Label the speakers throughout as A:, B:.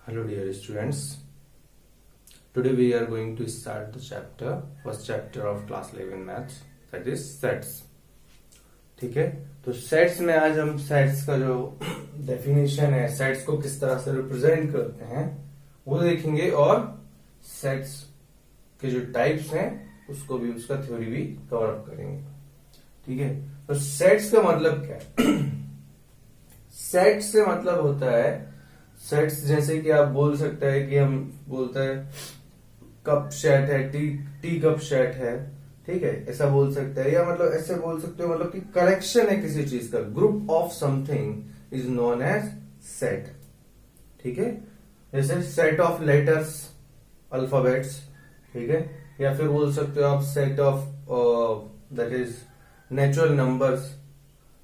A: Hello dear students. Today we are going to start the first chapter of class 11 maths, that is sets. ठीक है, तो sets में आज हम sets का जो डेफिनेशन है, सेट्स को किस तरह से रिप्रेजेंट करते हैं वो देखेंगे, और सेट्स के जो टाइप्स हैं उसको भी, उसका थ्योरी भी कवर अप करेंगे. ठीक है, तो सेट्स का मतलब क्या है? सेट से मतलब होता है, सेट्स जैसे कि आप बोल सकते हैं कि हम बोलते हैं कप सेट है, टी कप सेट है. ठीक है, ऐसा बोल सकते हैं, या मतलब ऐसे बोल सकते हो मतलब कि कलेक्शन है किसी चीज का, group of something is known as set. ठीक है, जैसे सेट ऑफ लेटर्स, अल्फाबेट्स. ठीक है, या फिर बोल सकते हो आप set of that is natural numbers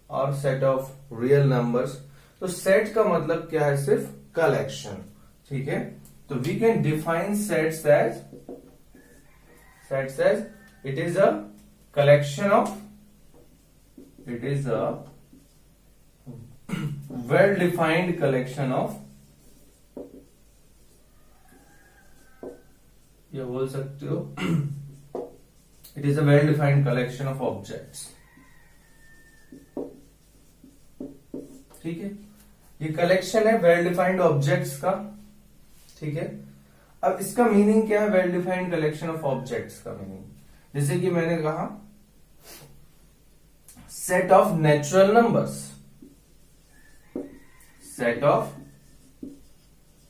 A: और सेट ऑफ रियल नंबर्स. तो सेट का मतलब क्या है? सिर्फ कलेक्शन. ठीक है, तो we can define sets as it is a collection of, it is a well defined collection of, या बोल सकते हो it is a well defined collection of objects. ठीक है, ये कलेक्शन है वेल डिफाइंड ऑब्जेक्ट्स का. ठीक है, अब इसका मीनिंग क्या है? Well defined collection of objects का मीनिंग, जैसे कि मैंने कहा set of natural numbers, set of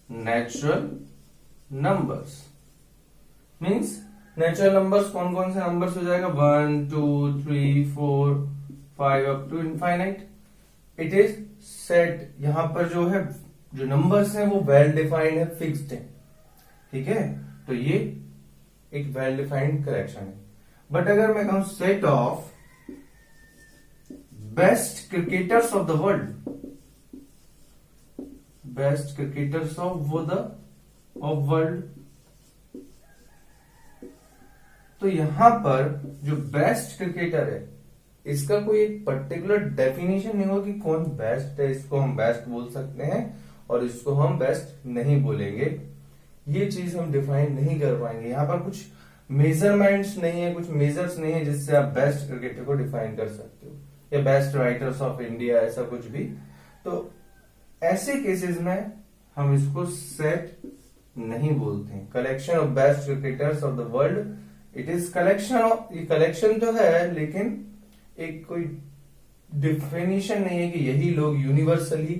A: natural numbers means natural numbers कौन कौन से नंबर्स हो जाएगा? 1 2 3 4 5 up to infinite. It is set. यहां पर जो है, जो नंबर्स हैं वो वेल डिफाइंड है, फिक्स्ड है. ठीक है, तो ये एक वेल डिफाइंड कलेक्शन है. बट अगर मैं कहूं set of best cricketers of the world, best cricketers of world, तो यहां पर जो बेस्ट क्रिकेटर है इसका कोई एक पर्टिकुलर डेफिनेशन नहीं होगा कि कौन बेस्ट है. इसको हम बेस्ट बोल सकते हैं और इसको हम बेस्ट नहीं बोलेंगे. ये चीज हम डिफाइन नहीं कर पाएंगे. यहां पर कुछ मेजरमेंट्स नहीं है, कुछ मेजर्स नहीं है जिससे आप बेस्ट क्रिकेटर को डिफाइन कर सकते हो, या बेस्ट राइटर्स ऑफ इंडिया, ऐसा कुछ भी. तो ऐसे केसेस में हम इसको सेट नहीं बोलते हैं. Collection of best cricketers of the world, it is collection of, ये कलेक्शन तो है लेकिन एक कोई डिफिनेशन नहीं है कि यही लोग यूनिवर्सली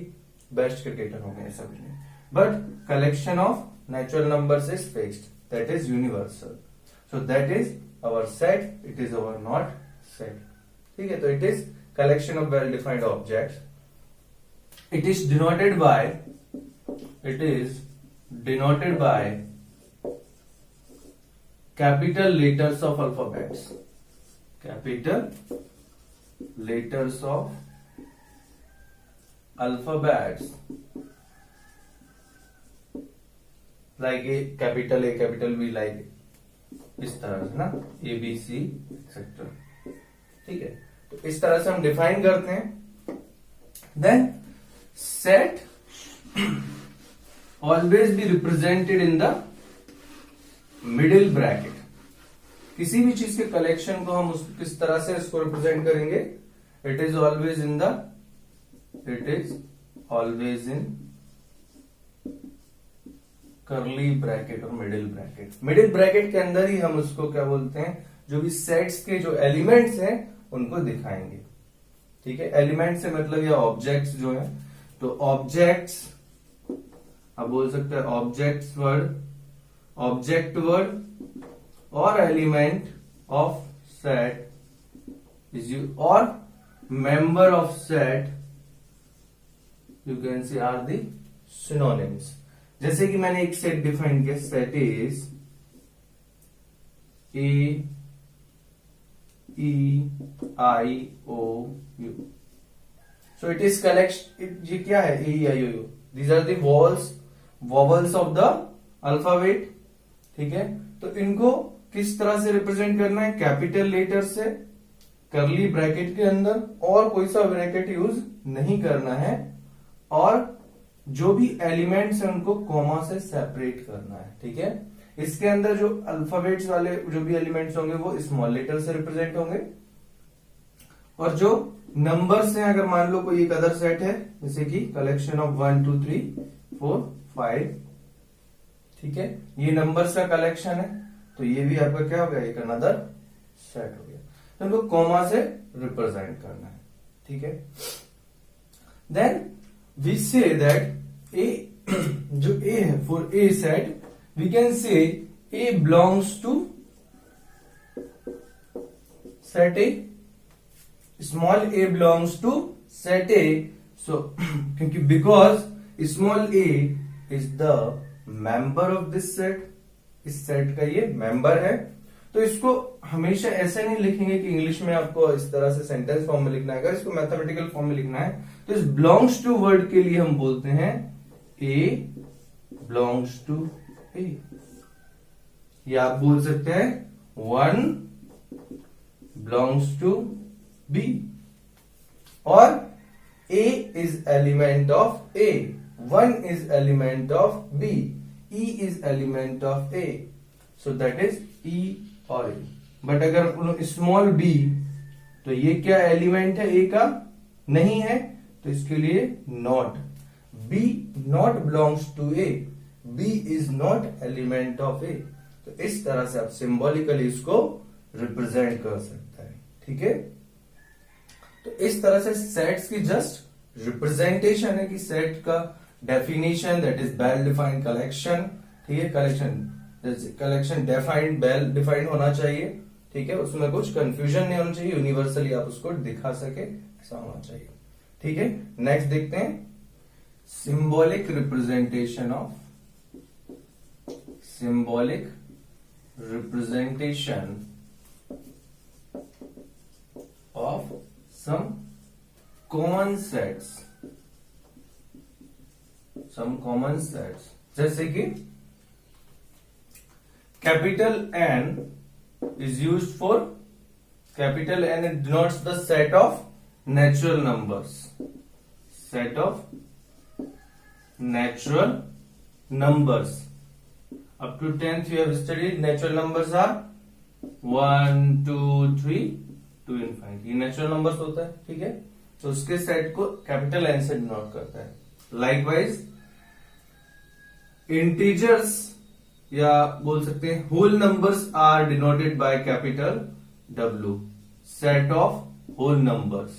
A: बेस्ट क्रिकेटर होंगे, ऐसा भी नहीं. But collection of natural numbers is fixed, that is universal. So that is our set, it is our not set. ठीक है, तो it is collection of well defined objects. It is denoted by capital letters of alphabets, capital letters of alphabets, like a capital B, like इस तरह से ना, A B C etcetera. ठीक है, तो इस तरह से हम डिफाइन करते हैं. Then set always be represented in the middle bracket. किसी भी चीज के कलेक्शन को हम किस तरह से इसको रिप्रेजेंट करेंगे? It is always in curly bracket और मिडिल ब्रैकेट. मिडिल ब्रैकेट के अंदर ही हम उसको क्या बोलते हैं? जो भी सेट्स के जो एलिमेंट्स हैं उनको दिखाएंगे. ठीक है, एलिमेंट से मतलब या ऑब्जेक्ट्स जो है, तो ऑब्जेक्ट्स आप बोल सकते हैं ऑब्जेक्ट वर्ड और element of set is you, और member of set you can see are the synonyms. जैसे कि मैंने एक सेट डिफाइन किया, set is A E I O U. So it is collection. ये क्या है? A E I O U, these are the vowels of the alphabet. ठीक है, तो इनको किस तरह से रिप्रेजेंट करना है? कैपिटल लेटर से, कर्ली ब्रैकेट के अंदर, और कोई सा ब्रैकेट यूज नहीं करना है, और जो भी एलिमेंट्स हैं उनको कॉमा से सेपरेट करना है, ठीक है। इसके अंदर जो अल्फाबेट्स वाले जो भी एलिमेंट्स होंगे वो स्मॉल लेटर से रिप्रेजेंट होंगे, और जो नंबर्स हैं, अगर मान लो कोई एक अदर सेट है जैसे कि कलेक्शन ऑफ 1 2 3 4 5, ठीक है, ये नंबर्स का कलेक्शन है, तो ये भी आपका क्या हो गया, एक अनदर सेट हो गया, तो इनको कॉमा से रिप्रेजेंट करना है, ठीक है। Then we say that a जो ए है, for a set we can say a belongs to set a, small a belongs to set A, so क्योंकि because small a is the member of this set, इस set का ये member है, तो इसको हमेशा ऐसे नहीं लिखेंगे कि इंग्लिश में आपको इस तरह से सेंटेंस फॉर्म में लिखना है, अगर इसको मैथमेटिकल फॉर्म में लिखना है तो इस बिलोंग्स टू वर्ड के लिए हम बोलते हैं a belongs to a, या आप बोल सकते हैं 1 belongs to B, और A is element of A, 1 is element of B, E is element of A, so that is E और A. बट अगर स्मॉल b, तो ये क्या एलिमेंट है A का, नहीं है, तो इसके लिए not, B not belongs to A, B is not element of A, तो इस तरह से आप सिंबॉलिकली इसको रिप्रेजेंट कर सकते हैं, ठीक है। तो इस तरह से सेट्स की जस्ट रिप्रेजेंटेशन है कि सेट का definition, that is well defined collection, ठीक है, कलेक्शन डेफाइंड, वेल डिफाइंड होना चाहिए, ठीक है, उसमें कुछ कंफ्यूजन नहीं होना चाहिए, यूनिवर्सली आप उसको दिखा सके ऐसा होना चाहिए, ठीक है। नेक्स्ट देखते हैं symbolic representation of, symbolic representation of some common sets, जैसे कि capital N is used for, capital N it denotes the set of natural numbers, set of natural numbers. Up to 10th you have studied natural numbers are 1 2 3 to infinite, ये natural numbers होता है, ठीक है, तो उसके set को capital N से denote करता है। लाइकवाइज इंटीजर्स या बोल सकते हैं whole numbers are denoted by capital W, set of whole numbers,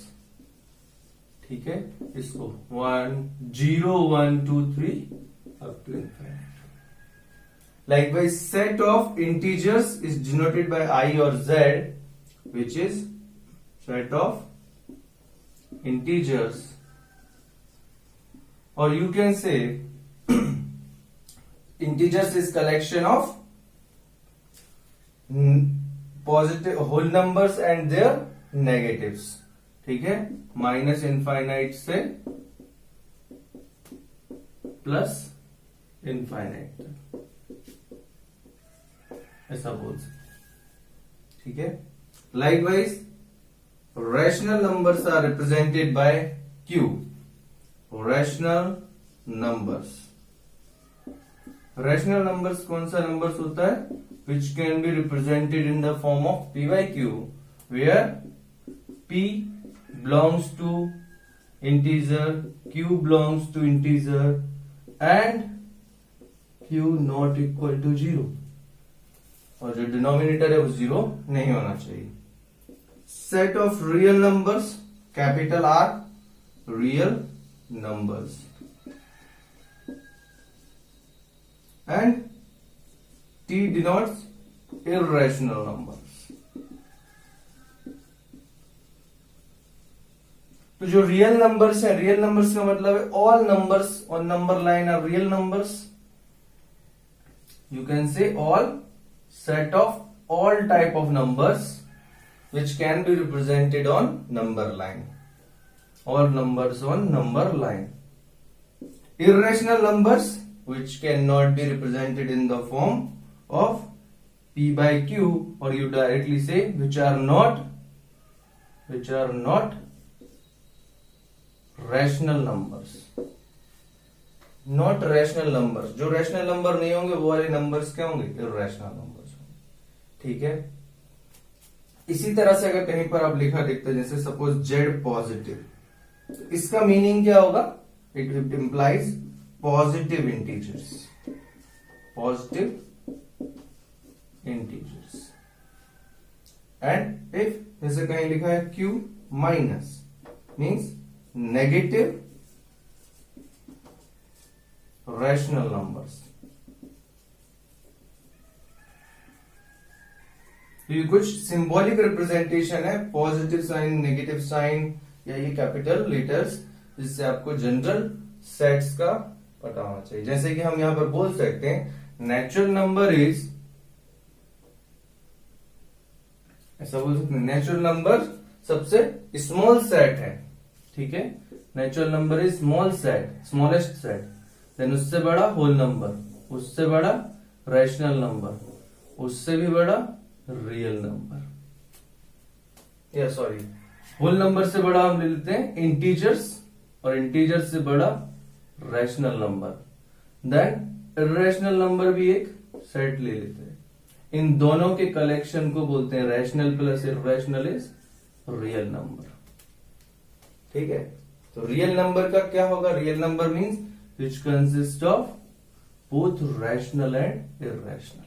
A: ठीक है, इसको 1 0 1 2 3 up to infinite. Likewise set of integers is denoted by I और Z, which is set of integers, or you can say integers is collection of positive whole numbers and their negatives, ठीक है, minus infinite से plus infinite, ऐसा बोल सकते, ठीक है। Likewise rational numbers are represented by Q, rational numbers, rational numbers कौन सा numbers होता है, which can be represented in the form of P by Q, where P belongs to integer, Q belongs to integer, and Q not equal to 0, और जो denominator है वो 0 नहीं होना चाहिए। Set of real numbers, capital R, real numbers, and T denotes irrational numbers. तो जो real numbers है, रियल नंबर्स का मतलब है all numbers on number line are real numbers, you can say all set of all type of numbers which can be represented on number line, all numbers on number line. Irrational numbers which cannot be represented in the form of P by Q, or you directly say which are not rational numbers, not rational numbers, जो rational number नहीं होंगे वो वाले numbers क्या होंगे, irrational numbers होंगे। ठीक है, इसी तरह से अगर कहीं पर आप लिखा देखते हैं जैसे सपोज जेड पॉजिटिव, इसका मीनिंग क्या होगा, it implies positive integers, positive integers. And if जैसे कहीं लिखा है Q minus means negative rational numbers. तो ये कुछ सिंबॉलिक रिप्रेजेंटेशन है, पॉजिटिव साइन, नेगेटिव साइन या ये कैपिटल लेटर्स, जिससे आपको जनरल सेट्स का पता होना चाहिए। जैसे कि हम यहां पर बोल सकते हैं नेचुरल नंबर इज, ऐसा बोल सकते हैं नेचुरल नंबर सबसे स्मॉल सेट है। ठीक है, natural number is small set, smallest set, then उससे बड़ा होल नंबर, उससे बड़ा रैशनल नंबर, उससे भी बड़ा रियल नंबर, या सॉरी होल नंबर से बड़ा हम ले लेते हैं इंटीजर्स, और इंटीजर्स से बड़ा rational number, then irrational number भी एक सेट ले लेते हैं। इन दोनों के कलेक्शन को बोलते हैं rational plus irrational is real number. ठीक है, तो रियल नंबर का क्या होगा, real number means which consist of both rational and irrational.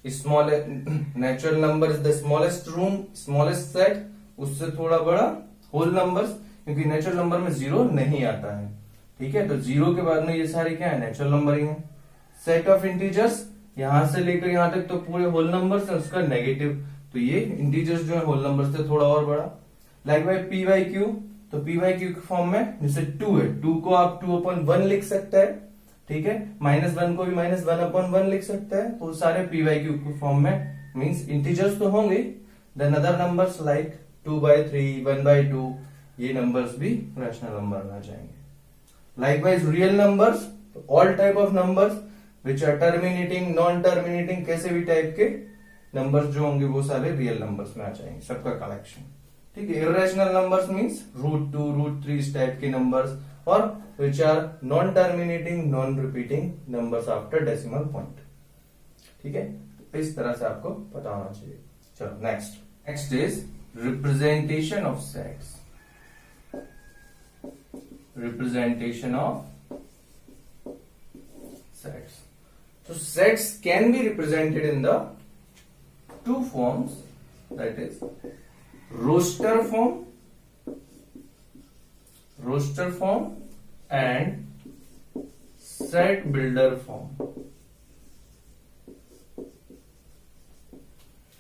A: Small natural number is the smallest room, smallest set, उससे थोड़ा बड़ा होल नंबर्स, क्योंकि नेचुरल नंबर में जीरो नहीं आता है। ठीक है, तो जीरो के बाद में ये सारे क्या है, नेचुरल नंबर ही है। सेट ऑफ इंटीजर्स, यहां से लेकर यहां तक तो पूरे होल नंबर्स है, उसका नेगेटिव, तो ये इंटीजर्स जो है होल नंबर से थोड़ा और बड़ा। Like by p y q, तो पी वाई क्यू के फॉर्म में जैसे 2 है, 2 को आप 2/1 लिख सकते हैं। ठीक है, -1 को भी -1/1 लिख सकते हैं, तो सारे पी वाई क्यू के फॉर्म में, मीन्स इंटीजर्स तो होंगे, देन अदर नंबर्स लाइक 2/3, 1/2, ये नंबर्स भी रैशनल नंबर में आ जाएंगे। Likewise real numbers, all type of numbers which are terminating, non terminating, कैसे भी टाइप के नंबर्स जो होंगे वो सारे रियल नंबर्स में आ जाएंगे, सबका कलेक्शन। ठीक है, इररेशनल नंबर्स मीन्स √2, √3 इस टाइप के नंबर्स, और which are non terminating, non repeating numbers after decimal point. ठीक है, इस तरह से आपको पता होना चाहिए। चलो next is representation of sets. Representation of sets. So sets can be represented in the two forms, that is roster form and set builder form.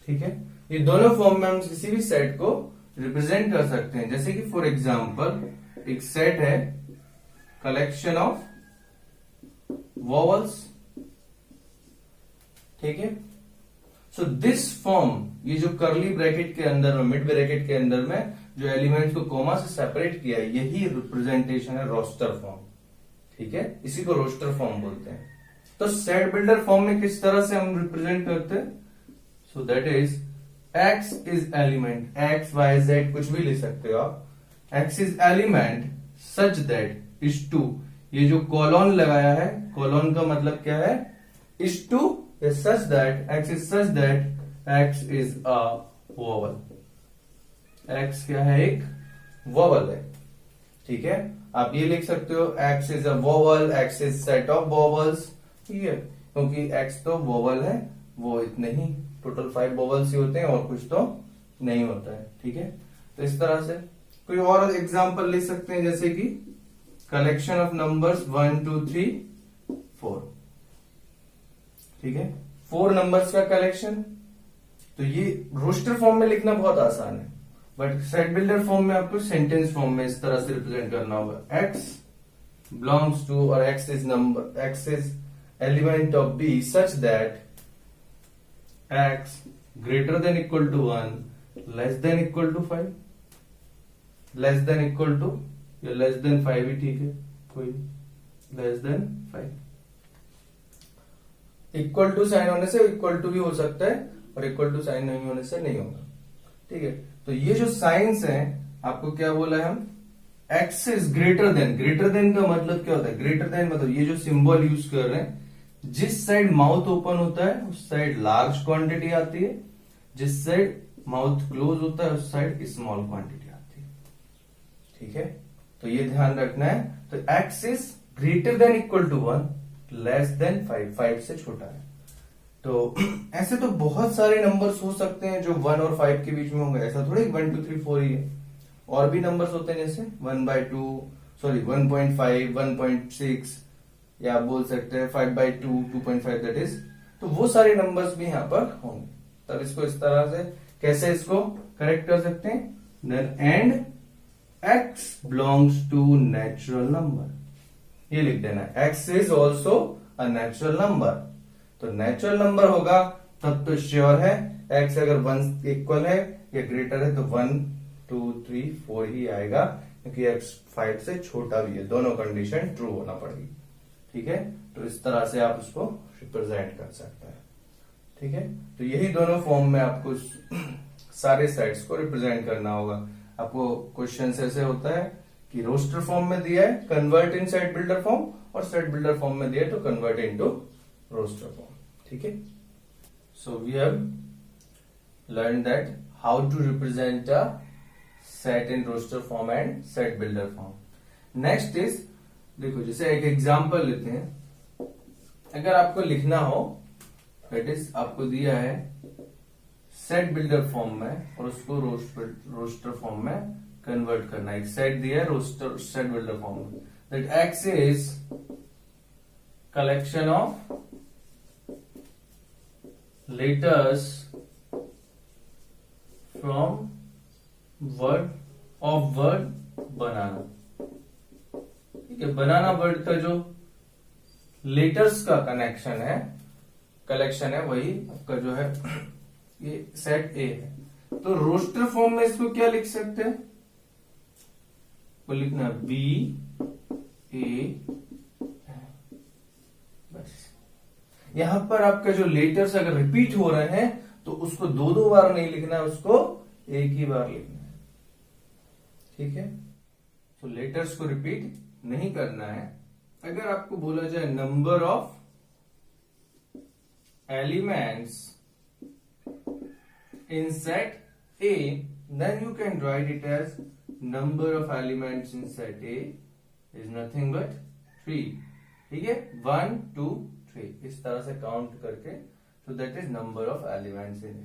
A: ठीक है, ये दोनों फॉर्म में हम किसी भी सेट को रिप्रेजेंट कर सकते हैं। जैसे कि फॉर एग्जांपल एक सेट है कलेक्शन ऑफ वॉवल्स। ठीक है, सो दिस फॉर्म, ये जो करली ब्रैकेट के अंदर में, मिड ब्रैकेट के अंदर में जो एलिमेंट को कॉमा से सेपरेट किया है, यही रिप्रेजेंटेशन है रोस्टर फॉर्म। ठीक है, इसी को रोस्टर फॉर्म बोलते हैं। तो सेट बिल्डर फॉर्म में किस तरह से हम रिप्रेजेंट करते हैं, so that is x is element, x y z कुछ भी ले सकते हो आप। X is element such that is to, ये जो कॉलन लगाया है, कॉलन का मतलब क्या है, is to is such that, X is such that X is a vowel, X क्या है, एक वॉवल है। ठीक है, आप ये लिख सकते हो X is a vowel, X is set of vowels। ठीक है, क्योंकि X तो वॉवल है, वो इतने ही टोटल 5 वॉवल्स ही होते हैं और कुछ तो नहीं होता है। ठीक है, तो इस तरह से कोई और एग्जांपल ले सकते हैं, जैसे कि कलेक्शन ऑफ नंबर्स 1 2 3 4। ठीक है, 4 नंबर्स का कलेक्शन, तो ये रोस्टर फॉर्म में लिखना बहुत आसान है, बट सेट बिल्डर फॉर्म में आपको सेंटेंस फॉर्म में इस तरह से रिप्रेजेंट करना होगा। x बिलोंग्स टू, और x is number, x is element of b such that x greater than equal to 1, less than equal to 5, less than equal to या लेस देन 5 भी ठीक है, कोई less than 5। Equal to sign होने से equal to भी हो सकता है, और इक्वल टू साइन नहीं होने से नहीं होगा। ठीक है, तो ये जो साइंस हैं, आपको क्या बोला है हम, एक्स इज ग्रेटर देन का मतलब क्या होता है? ग्रेटर देन मतलब ये जो सिंबल यूज कर रहे हैं, जिस साइड माउथ ओपन होता है उस साइड लार्ज क्वांटिटी आती है, जिस साइड माउथ क्लोज होता है उस साइड स्मॉल क्वांटिटी आती है। ठीक है, तो ये ध्यान रखना है। तो x is greater than equal to 1, less than 5, 5 से छोटा है। तो ऐसे तो बहुत सारे नंबर्स हो सकते हैं जो 1 और 5 के बीच में होंगे, ऐसा थोड़ी 1 2 3 4 ही है। और भी नंबर्स होते हैं जैसे 1/5, 1.6, या आप बोल सकते हैं 5/2, 2.5 दैट इज। तो वो सारे नंबर्स भी यहाँ पर होंगे। तब इसको इस तरह से कैसे इसको करेक्ट कर सकते हैं? Then and x belongs to natural number, ये लिख देना है। x is also a natural number। तो नेचुरल नंबर होगा तब तो श्योर है x अगर 1 इक्वल है या ग्रेटर है तो 1 2 3 4 ही आएगा, क्योंकि x 5 से छोटा भी है। दोनों कंडीशन ट्रू होना पड़ेगी। ठीक है, तो इस तरह से आप उसको रिप्रेजेंट कर सकते हैं। ठीक है, तो यही दोनों फॉर्म में आपको सारे सेट्स को रिप्रेजेंट करना होगा। आपको क्वेश्चन ऐसे होता है कि रोस्टर फॉर्म में दिया है convert in set builder form, और सेट बिल्डर फॉर्म में दिया है तो कन्वर्ट इनटू रोस्टर फॉर्म। ठीक है, so we have learn that how to represent a set in roster form and set builder form. Next is, देखो जैसे एक एग्जांपल लेते हैं। अगर आपको लिखना हो, दैट इज आपको दिया है सेट बिल्डर फॉर्म में और उसको रोस्टर फॉर्म में कन्वर्ट करना है। एक सेट दिया है रोस्टर सेट बिल्डर फॉर्म में, that X is collection of letters from word of word banana. ठीक है, बनाना वर्ड का जो लेटर्स का कनेक्शन है, कलेक्शन है, वही आपका जो है ये सेट ए है। तो रोस्टर फॉर्म में इसको क्या लिख सकते हैं? वो लिखना बी ए, बस। यहां पर आपका जो लेटर्स अगर रिपीट हो रहे हैं तो उसको दो बार नहीं लिखना है, उसको एक ही बार लिखना है। ठीक है, तो लेटर्स को रिपीट नहीं करना है। अगर आपको बोला जाए number of elements in set A, then you can write it as number of elements in set A is nothing but 3। ठीक है, 1 2 3 इस तरह से काउंट करके, so that is number of elements in A।